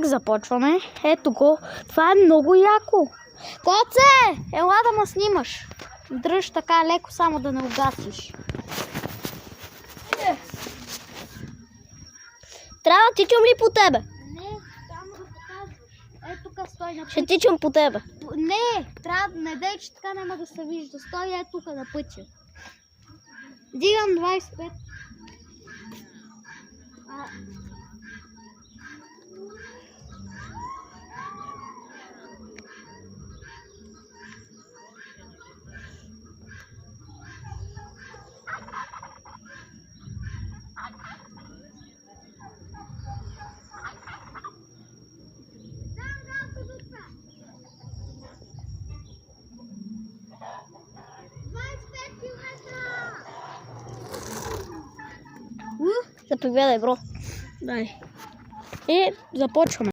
Как започваме? Ето го. Това е много яко. Коце! Ела да ме снимаш. Дръж така леко, само да не угасиш. Трябва да тичам ли по тебе? Не, само да показваш. Ето тук стой на пътя. Ще тичам по тебе. Не, трябва, не дей, че така няма да се вижда. Стой тук на пътя. Дигам 25. Заповядай, бро. Дай. И започваме.